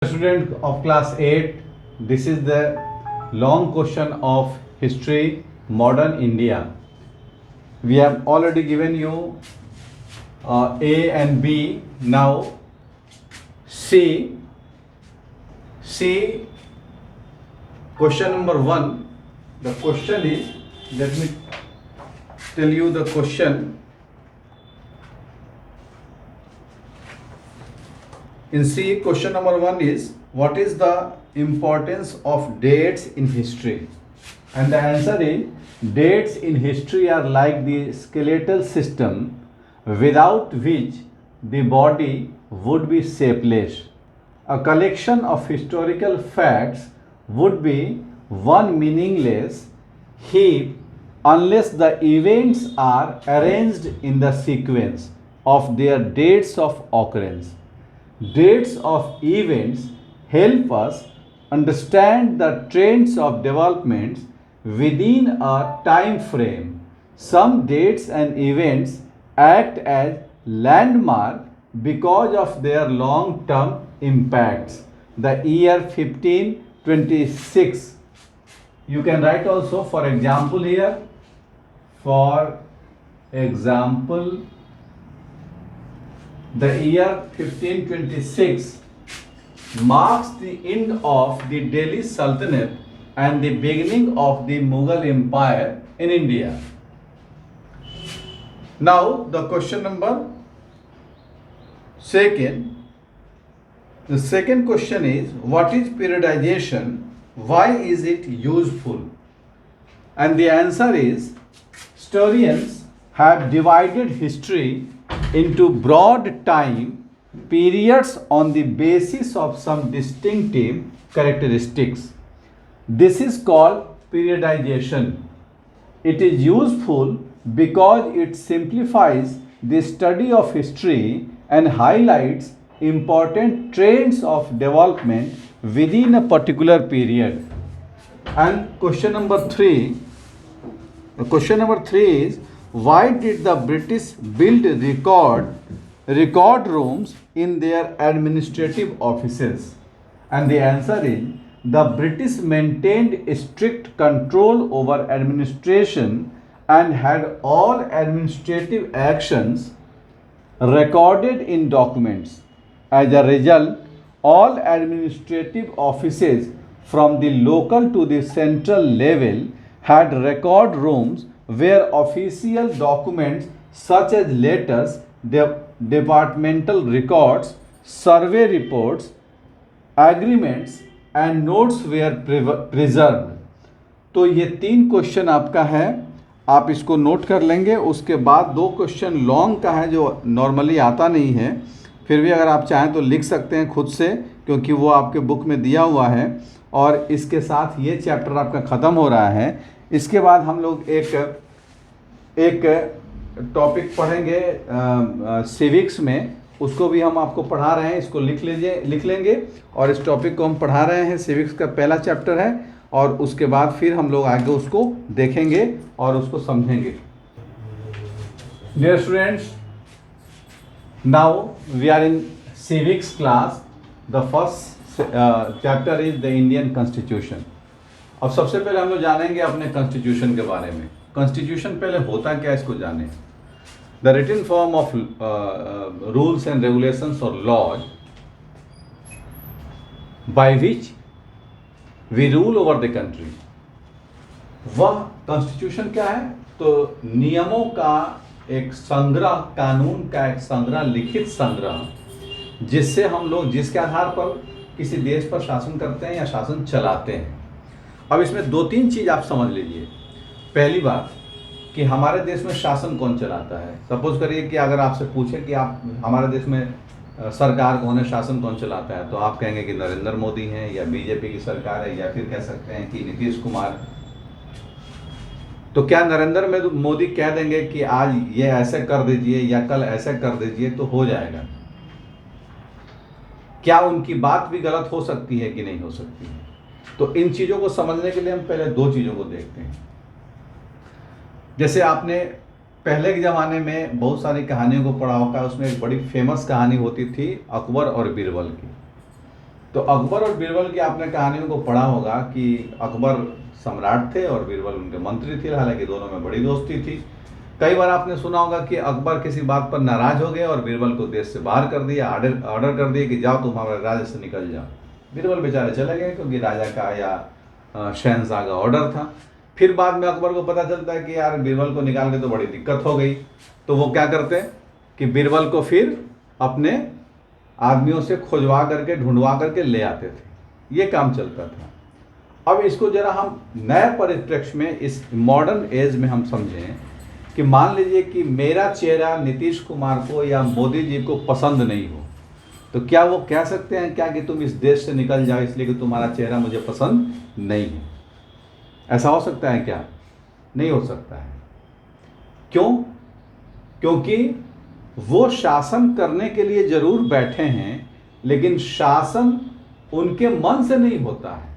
Student of class 8, this is the long question of history modern India. We have already given you A and B. Now C question number 1. The question is, let me tell you the question. In C, question number 1 is, what is the importance of dates in history? And the answer is, dates in history are like the skeletal system without which the body would be shapeless. A collection of historical facts would be one meaningless heap unless the events are arranged in the sequence of their dates of occurrence. Dates of events help us understand the trends of developments within a time frame. Some dates and events act as landmark because of their long-term impacts. The year 1526. You can write also, for example, here. For example, the year 1526 marks the end of the Delhi Sultanate and the beginning of the Mughal Empire in India. Now, the question number 2. The second question is, what is periodization? Why is it useful? And the answer is, historians have divided history into broad time periods on the basis of some distinctive characteristics. This is called periodization. It is useful because it simplifies the study of history and highlights important trends of development within a particular period. And question number 3. The question number 3 is, why did the British build record rooms in their administrative offices? And the answer is, the British maintained strict control over administration and had all administrative actions recorded in documents. As a result, all administrative offices from the local to the central level had record rooms where official documents such as letters, departmental records, survey reports, agreements and notes were preserved. तो ये 3 question आपका है, आप इसको note कर लेंगे. उसके बाद 2 क्वेश्चन लॉन्ग का है जो नॉर्मली आता नहीं है, फिर भी अगर आप चाहें तो लिख सकते हैं खुद से, क्योंकि वो आपके बुक में दिया हुआ है. और इसके साथ ये चैप्टर आपका ख़त्म हो रहा है. इसके बाद हम लोग एक टॉपिक पढ़ेंगे सिविक्स में, उसको भी हम आपको पढ़ा रहे हैं. इसको लिख लेंगे. और इस टॉपिक को हम पढ़ा रहे हैं, सिविक्स का पहला चैप्टर है. और उसके बाद फिर हम लोग आगे उसको देखेंगे और उसको समझेंगे. Dear students, now we are in civics class. The first chapter is the Indian constitution. अब सबसे पहले हम लोग जानेंगे अपने कॉन्स्टिट्यूशन के बारे में. कॉन्स्टिट्यूशन पहले होता क्या, इसको जाने. The written form of rules and regulations और laws by which we rule over the country. वह कॉन्स्टिट्यूशन क्या है? तो नियमों का एक संग्रह, कानून का एक संग्रह, लिखित संग्रह, जिससे हम लोग, जिसके आधार पर किसी देश पर शासन करते हैं या शासन चलाते हैं. अब इसमें 2-3 चीज़ आप समझ लीजिए. पहली बात कि हमारे देश में शासन कौन चलाता है. सपोज करिए कि अगर आपसे पूछे कि आप हमारे देश में सरकार कौन है, शासन कौन चलाता है, तो आप कहेंगे कि नरेंद्र मोदी हैं, या बीजेपी की सरकार है, या फिर कह सकते हैं कि नीतीश कुमार. तो क्या नरेंद्र मोदी कह देंगे कि आज ये ऐसे कर दीजिए या कल ऐसे कर दीजिए तो हो जाएगा? क्या उनकी बात भी गलत हो सकती है कि नहीं हो सकती है? तो इन चीज़ों को समझने के लिए हम पहले 2 चीज़ों को देखते हैं. जैसे आपने पहले के ज़माने में बहुत सारी कहानियों को पढ़ा होगा. उसमें एक बड़ी फेमस कहानी होती थी अकबर और बीरबल की. तो अकबर और बीरबल की आपने कहानियों को पढ़ा होगा कि अकबर सम्राट थे और बीरबल उनके मंत्री थे, हालांकि दोनों में बड़ी दोस्ती थी। कई बार आपने सुना होगा कि अकबर किसी बात पर नाराज हो गए और बीरबल को देश से बाहर कर दिया, ऑर्डर कर दिया कि जाओ तुम हमारे राज्य से निकल जाओ। बीरबल बेचारे चले गए क्योंकि राजा का या शहंशाह का ऑर्डर था। फिर बाद में अकबर को पता चलता है कि यार बीरबल को निकाल के तो बड़ी दिक्कत हो गई, तो वो क्या करते हैं कि बीरबल को फिर अपने आदमियों से खोजवा करके ढूंढवा करके ले आते थे। ये काम चलता था। अब इसको जरा हम नए परिप्रेक्ष्य में, इस मॉडर्न एज में हम समझें कि मान लीजिए कि मेरा चेहरा नीतीश कुमार को या मोदी जी को पसंद नहीं हो, तो क्या वो कह सकते हैं क्या कि तुम इस देश से निकल जाओ इसलिए कि तुम्हारा चेहरा मुझे पसंद नहीं है? ऐसा हो सकता है क्या? नहीं हो सकता है। क्यों? क्योंकि वो शासन करने के लिए जरूर बैठे हैं, लेकिन शासन उनके मन से नहीं होता है।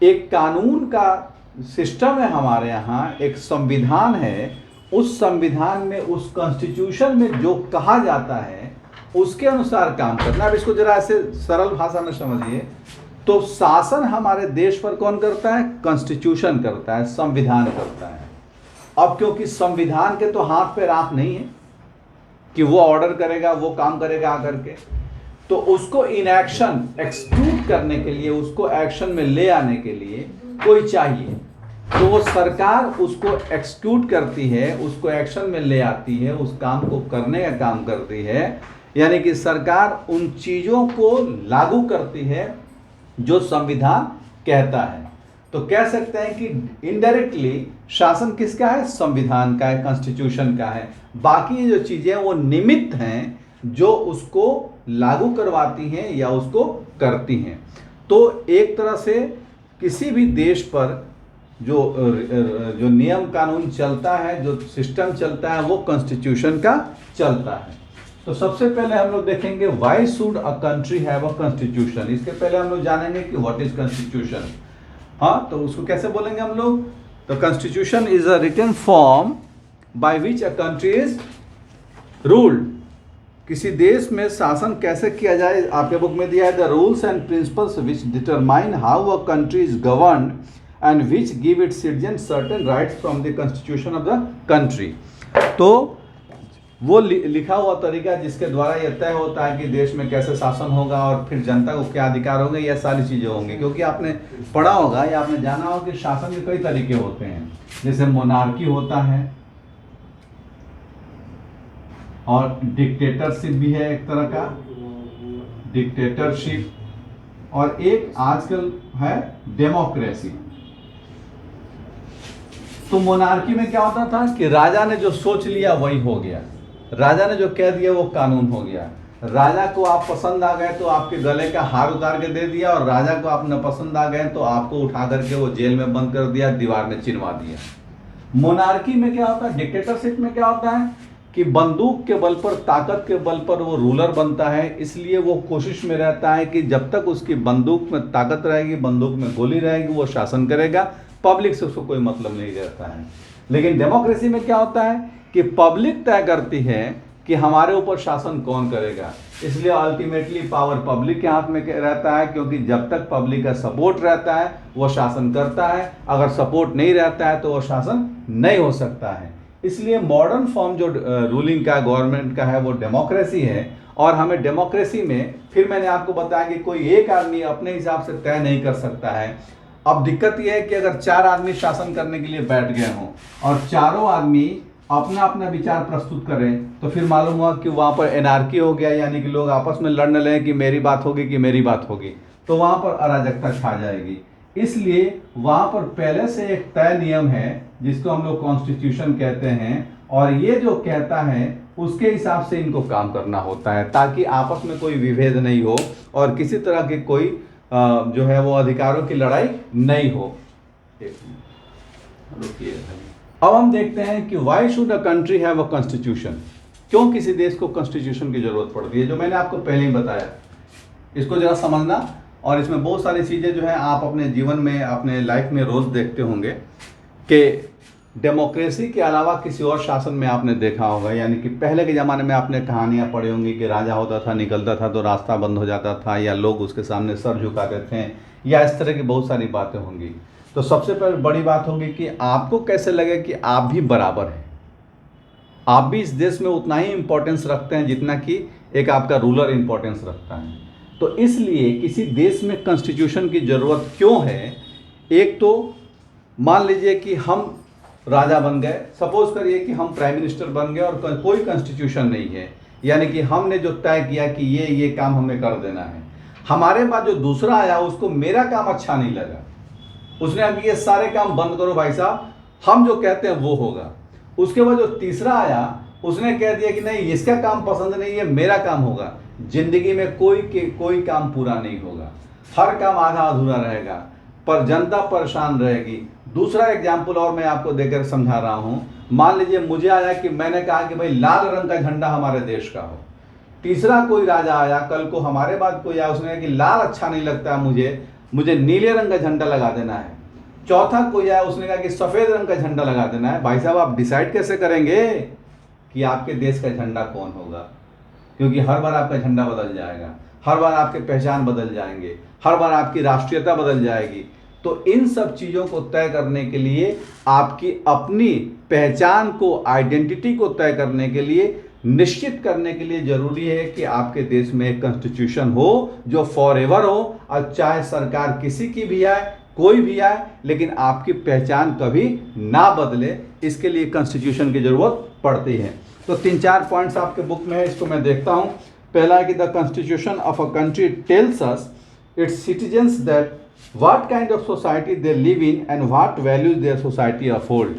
एक कानून का सिस्टम है हमारे यहाँ, एक संविधान है। उस संविधान में, उस कॉन्स्टिट्यूशन में जो कहा जाता है उसके अनुसार काम करना। अब इसको जरा ऐसे सरल भाषा में समझिए तो शासन हमारे देश पर कौन करता है? कॉन्स्टिट्यूशन करता है, संविधान करता है। अब क्योंकि संविधान के तो हाथ पे आंख नहीं है कि वो ऑर्डर करेगा, वो काम करेगा आकर के, तो उसको इन एक्शन एक्सक्यूट करने के लिए, उसको एक्शन में ले आने के लिए कोई चाहिए, तो वो सरकार उसको एक्सक्यूट करती है, उसको एक्शन में ले आती है, उस काम को करने का काम करती है। यानी कि सरकार उन चीज़ों को लागू करती है जो संविधान कहता है। तो कह सकते हैं कि इनडायरेक्टली शासन किसका है? संविधान का है, कॉन्स्टिट्यूशन का है। बाकी जो चीज़ें वो निमित्त हैं जो उसको लागू करवाती हैं या उसको करती हैं। तो एक तरह से किसी भी देश पर जो नियम कानून चलता है, जो सिस्टम चलता है, वो कॉन्स्टिट्यूशन का चलता है। तो सबसे पहले हम लोग देखेंगे why should a country have a constitution. इसके पहले हम लोग जानेंगे कि व्हाट इज कॉन्स्टिट्यूशन। हाँ, तो उसको कैसे बोलेंगे हम लोग? तो constitution is a written form by which a country is ruled. किसी देश में शासन कैसे किया जाए, आपके बुक में दिया है the rules and principles which determine how a country is governed and which give its citizen certain rights from the constitution of the country. तो वो लिखा हुआ तरीका जिसके द्वारा यह तय होता है कि देश में कैसे शासन होगा और फिर जनता को क्या अधिकार होंगे, यह सारी चीज़ें होंगी। क्योंकि आपने पढ़ा होगा या आपने जाना होगा कि शासन के कई तरीके होते हैं, जैसे मोनार्की होता है और डिक्टेटरशिप भी है एक तरह का, डिक्टेटरशिप, और एक आजकल है डेमोक्रेसी। तो मोनार्की में क्या होता था कि राजा ने जो सोच लिया वही हो गया, राजा ने जो कह दिया वो कानून हो गया। राजा को आप पसंद आ गए तो आपके गले का हार उतार के दे दिया, और राजा को आप न पसंद आ गए तो आपको उठा करके वो जेल में बंद कर दिया, दीवार में चिनवा दिया। मोनार्की में क्या होता है, डिक्टेटरशिप में क्या होता है कि बंदूक के बल पर, ताकत के बल पर वो रूलर बनता है। इसलिए वो कोशिश में रहता है कि जब तक उसकी बंदूक में ताकत रहेगी, बंदूक में गोली रहेगी, वो शासन करेगा, पब्लिक से उसको कोई मतलब नहीं रहता है। लेकिन डेमोक्रेसी में क्या होता है कि पब्लिक तय करती है कि हमारे ऊपर शासन कौन करेगा। इसलिए अल्टीमेटली पावर पब्लिक के हाथ में रहता है, क्योंकि जब तक पब्लिक का सपोर्ट रहता है वो शासन करता है, अगर सपोर्ट नहीं रहता है तो वो शासन नहीं हो सकता है। इसलिए मॉडर्न फॉर्म जो रूलिंग का, गवर्नमेंट का है, वो डेमोक्रेसी है। और हमें डेमोक्रेसी में, फिर मैंने आपको बताया कि कोई एक आदमी अपने हिसाब से तय नहीं कर सकता है। अब दिक्कत यह है कि अगर चार आदमी शासन करने के लिए बैठ गए हों और चारों आदमी अपना अपना विचार प्रस्तुत करें, तो फिर मालूम हुआ कि वहाँ पर एनार्की हो गया, यानी कि लोग आपस में लड़ने लगे कि मेरी बात होगी कि मेरी बात होगी, तो वहाँ पर अराजकता छा जाएगी। इसलिए वहाँ पर पहले से एक तय नियम है जिसको हम लोग कॉन्स्टिट्यूशन कहते हैं, और ये जो कहता है उसके हिसाब से इनको काम करना होता है, ताकि आपस में कोई विभेद नहीं हो और किसी तरह की कोई जो है वो अधिकारों की लड़ाई नहीं हो। अब हम देखते हैं कि why should a country have a constitution. क्यों किसी देश को कॉन्स्टिट्यूशन की जरूरत पड़ती है, जो मैंने आपको पहले ही बताया। इसको जरा समझना, और इसमें बहुत सारी चीज़ें जो है आप अपने जीवन में, अपने लाइफ में रोज़ देखते होंगे कि डेमोक्रेसी के अलावा किसी और शासन में आपने देखा होगा, यानी कि पहले के ज़माने में आपने कहानियाँ पढ़ी होंगी कि राजा होता था, निकलता था तो रास्ता बंद हो जाता था, या लोग उसके सामने सर झुकाते थे, या इस तरह की बहुत सारी बातें होंगी। तो सबसे पहले बड़ी बात होगी कि आपको कैसे लगे कि आप भी बराबर हैं, आप भी इस देश में उतना ही इम्पोर्टेंस रखते हैं जितना कि एक आपका रूलर इम्पोर्टेंस रखता है। तो इसलिए किसी देश में कॉन्स्टिट्यूशन की ज़रूरत क्यों है? एक तो मान लीजिए कि हम राजा बन गए, सपोज करिए कि हम प्राइम मिनिस्टर बन गए और कोई कॉन्स्टिट्यूशन नहीं है, यानी कि हमने जो तय किया कि ये काम हमें कर देना है, हमारे बाद जो दूसरा आया उसको मेरा काम अच्छा नहीं लगा, उसने अभी ये सारे काम बंद करो भाई साहब, हम जो कहते हैं वो होगा। उसके बाद जो तीसरा आया उसने कह दिया कि नहीं, इसका काम पसंद नहीं है, मेरा काम होगा। जिंदगी में कोई काम पूरा नहीं होगा, हर काम आधा अधूरा रहेगा, पर जनता परेशान रहेगी। दूसरा एग्जाम्पल और मैं आपको देकर समझा रहा हूं, मान लीजिए मुझे आया कि मैंने कहा कि भाई लाल रंग का झंडा हमारे देश का हो, तीसरा कोई राजा आया, कल को हमारे बाद कोई आया, उसने कहा कि लाल अच्छा नहीं लगता मुझे नीले रंग का झंडा लगा देना है। चौथा कोई आया, उसने कहा कि सफेद रंग का झंडा लगा देना है। भाई साहब, आप डिसाइड कैसे करेंगे कि आपके देश का झंडा कौन होगा? क्योंकि हर बार आपका झंडा बदल जाएगा, हर बार आपके पहचान बदल जाएंगे, हर बार आपकी राष्ट्रीयता बदल जाएगी। तो इन सब चीज़ों को तय करने के लिए, आपकी अपनी पहचान को, आइडेंटिटी को तय करने के लिए, निश्चित करने के लिए जरूरी है कि आपके देश में एक कॉन्स्टिट्यूशन हो जो फॉर एवर हो, और चाहे सरकार किसी की भी आए, कोई भी आए, लेकिन आपकी पहचान कभी ना बदले। इसके लिए कॉन्स्टिट्यूशन की जरूरत पड़ती है। तो 3-4 पॉइंट्स आपके बुक में है, इसको मैं देखता हूं। पहला है कि the constitution of a country tells us its citizens that what kind of society they live in and what values their society afford.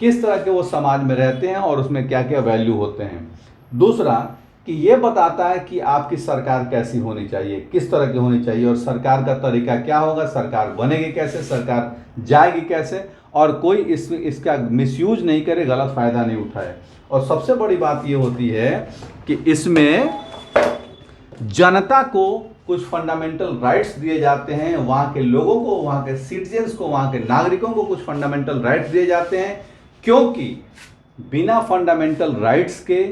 किस तरह के वो समाज में रहते हैं और उसमें क्या क्या वैल्यू होते हैं। दूसरा कि ये बताता है कि आपकी सरकार कैसी होनी चाहिए, किस तरह की होनी चाहिए, और सरकार का तरीका क्या होगा, सरकार बनेगी कैसे, सरकार जाएगी कैसे, और कोई इसका मिसयूज नहीं करे, गलत फायदा नहीं उठाए। और सबसे बड़ी बात ये होती है कि इसमें जनता को कुछ फंडामेंटल राइट्स दिए जाते हैं, वहाँ के लोगों को, वहाँ के सिटीजन्स को, वहाँ के नागरिकों को कुछ फंडामेंटल राइट्स दिए जाते हैं, क्योंकि बिना फंडामेंटल राइट्स के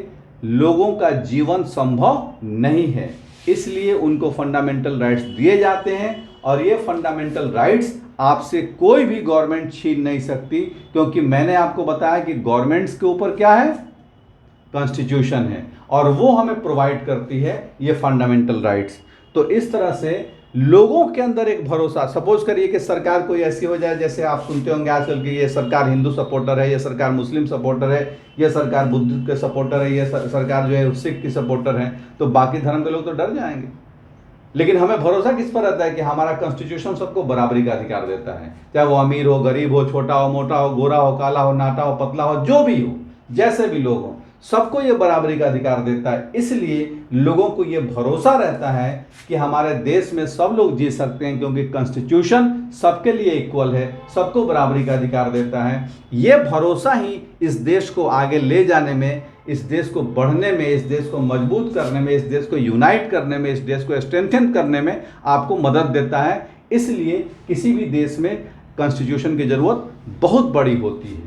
लोगों का जीवन संभव नहीं है। इसलिए उनको फंडामेंटल राइट्स दिए जाते हैं, और ये फंडामेंटल राइट्स आपसे कोई भी गवर्नमेंट छीन नहीं सकती, क्योंकि मैंने आपको बताया कि गवर्नमेंट्स के ऊपर क्या है, कॉन्स्टिट्यूशन है, और वो हमें प्रोवाइड करती है ये फंडामेंटल राइट्स। तो इस तरह से लोगों के अंदर एक भरोसा, सपोज करिए कि सरकार कोई ऐसी हो जाए, जैसे आप सुनते होंगे आजकल की ये सरकार हिंदू सपोर्टर है, ये सरकार मुस्लिम सपोर्टर है, ये सरकार बुद्ध के सपोर्टर है, ये सरकार जो है सिख की सपोर्टर है, तो बाकी धर्म के लोग तो डर जाएंगे। लेकिन हमें भरोसा किस पर रहता है कि हमारा कॉन्स्टिट्यूशन सबको बराबरी का अधिकार देता है, चाहे वो अमीर हो, गरीब हो, छोटा हो, मोटा हो, गोरा हो, काला हो, नाटा हो, पतला हो, जो भी हो, जैसे भी लोग हो, सबको ये बराबरी का अधिकार देता है। इसलिए लोगों को ये भरोसा रहता है कि हमारे देश में सब लोग जी सकते हैं, क्योंकि कॉन्स्टिट्यूशन सबके लिए इक्वल है, सबको बराबरी का अधिकार देता है। ये भरोसा ही इस देश को आगे ले जाने में, इस देश को बढ़ने में, इस देश को मजबूत करने में, इस देश को यूनाइट करने में, इस देश को स्ट्रेंथन करने में आपको मदद देता है। इसलिए किसी भी देश में कॉन्स्टिट्यूशन की जरूरत बहुत बड़ी होती है।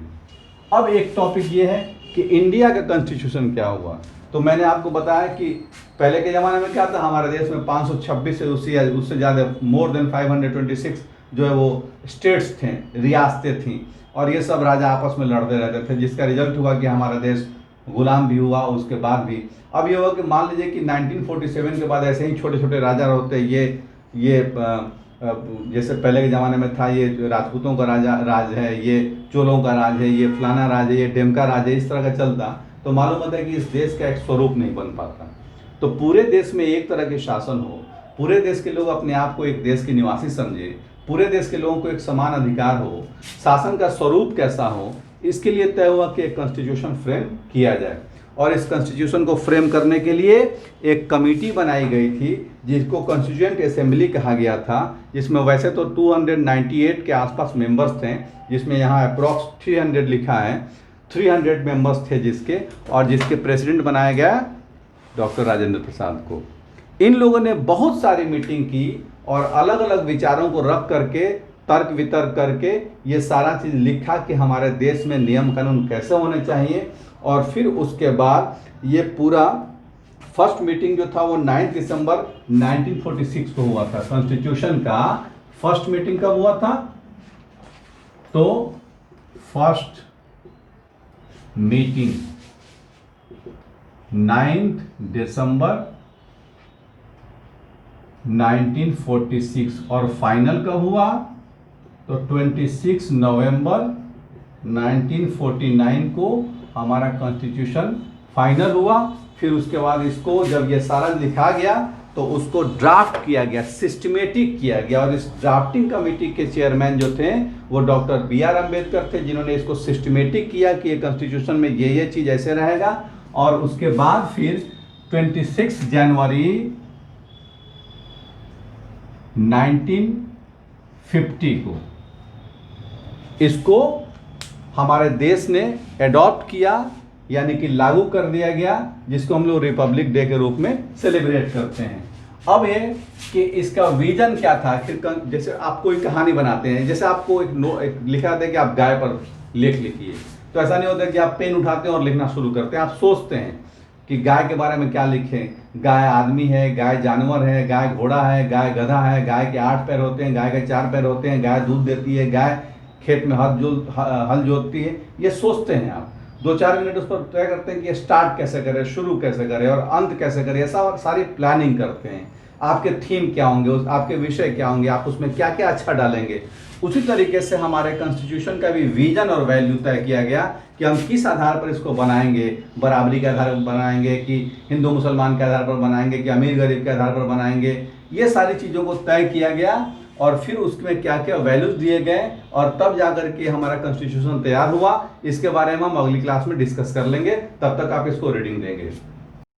अब एक टॉपिक ये है कि इंडिया का कॉन्स्टिट्यूशन क्या हुआ। तो मैंने आपको बताया कि पहले के ज़माने में क्या था, हमारे देश में 526 से उससे ज़्यादा, मोर देन 526 जो है वो स्टेट्स थे, रियासतें थीं, और ये सब राजा आपस में लड़ते रहते थे, जिसका रिजल्ट हुआ कि हमारा देश गुलाम भी हुआ उसके बाद भी। अब ये हुआ कि मान लीजिए कि 1947 के बाद ऐसे ही छोटे छोटे राजा होते, ये जैसे पहले के ज़माने में था, ये राजपूतों का राज है, ये चोलों का राज है, ये फलाना राज है, ये डेमका राज है, इस तरह का चलता, तो मालूम होता है कि इस देश का एक स्वरूप नहीं बन पाता। तो पूरे देश में एक तरह के शासन हो, पूरे देश के लोग अपने आप को एक देश के निवासी समझे, पूरे देश के लोगों को एक समान अधिकार हो, शासन का स्वरूप कैसा हो, इसके लिए तय हुआ कि एक कॉन्स्टिट्यूशन फ्रेम किया जाए। और इस कॉन्स्टिट्यूशन को फ्रेम करने के लिए एक कमेटी बनाई गई थी, जिसको कॉन्स्टिट्यूएंट असेंबली कहा गया था, जिसमें वैसे तो 298 के आसपास मेंबर्स थे, जिसमें यहाँ अप्रॉक्स 300 लिखा है, 300 मेंबर्स थे जिसके, और जिसके प्रेसिडेंट बनाया गया डॉक्टर राजेंद्र प्रसाद को। इन लोगों ने बहुत सारी मीटिंग की और अलग अलग विचारों को रख करके तर्क वितर्क करके ये सारा चीज़ लिखा कि हमारे देश में नियम कानून कैसे होने चाहिए। और फिर उसके बाद ये पूरा फर्स्ट मीटिंग जो था वो 9 दिसंबर 1946 को हुआ था। कॉन्स्टिट्यूशन का फर्स्ट मीटिंग कब हुआ था? तो फर्स्ट मीटिंग 9 दिसंबर 1946 और फाइनल कब हुआ? तो 26 नवंबर 1949 को हमारा कॉन्स्टिट्यूशन फाइनल हुआ। फिर उसके बाद इसको जब ये सारा लिखा गया तो उसको ड्राफ्ट किया गया, सिस्टमेटिक किया गया। और इस ड्राफ्टिंग कमेटी के चेयरमैन जो थे वो डॉक्टर B.R. अम्बेडकर थे, जिन्होंने इसको सिस्टमेटिक किया कि ये कॉन्स्टिट्यूशन में ये चीज़ ऐसे रहेगा। और उसके बाद फिर 26 जनवरी 1950 को इसको हमारे देश ने एडॉप्ट किया, यानी कि लागू कर दिया गया, जिसको हम लोग रिपब्लिक डे के रूप में सेलिब्रेट करते हैं। अब ये कि इसका विजन क्या था। फिर जैसे आप कोई कहानी बनाते हैं, जैसे आपको एक लिखा आता है कि आप गाय पर लेख लिखिए, तो ऐसा नहीं होता कि आप पेन उठाते हैं और लिखना शुरू करते हैं। आप सोचते हैं कि गाय के बारे में क्या लिखें। गाय आदमी है, गाय जानवर है, गाय घोड़ा है, गाय गधा है, गाय के 8 पैर होते हैं, गाय के 4 पैर होते हैं, गाय दूध देती है, गाय खेत में हल जोतती है। ये सोचते हैं आप 2-4 मिनट उस पर तय करते हैं कि स्टार्ट कैसे करें, शुरू कैसे करें और अंत कैसे करें। ऐसा सारी प्लानिंग करते हैं। आपके थीम क्या होंगे, आपके विषय क्या होंगे, आप उसमें क्या क्या अच्छा डालेंगे। उसी तरीके से हमारे कॉन्स्टिट्यूशन का भी विजन और वैल्यू तय किया गया कि हम किस आधार पर इसको बनाएंगे। बराबरी के आधार पर बनाएंगे कि हिंदू मुसलमान के आधार पर बनाएंगे कि अमीर गरीब के आधार पर बनाएंगे। ये सारी चीज़ों को तय किया गया और फिर उसमें क्या क्या वैल्यूज दिए गए और तब जाकर के हमारा कॉन्स्टिट्यूशन तैयार हुआ। इसके बारे में हम अगली क्लास में डिस्कस कर लेंगे। तब तक आप इसको रीडिंग देंगे।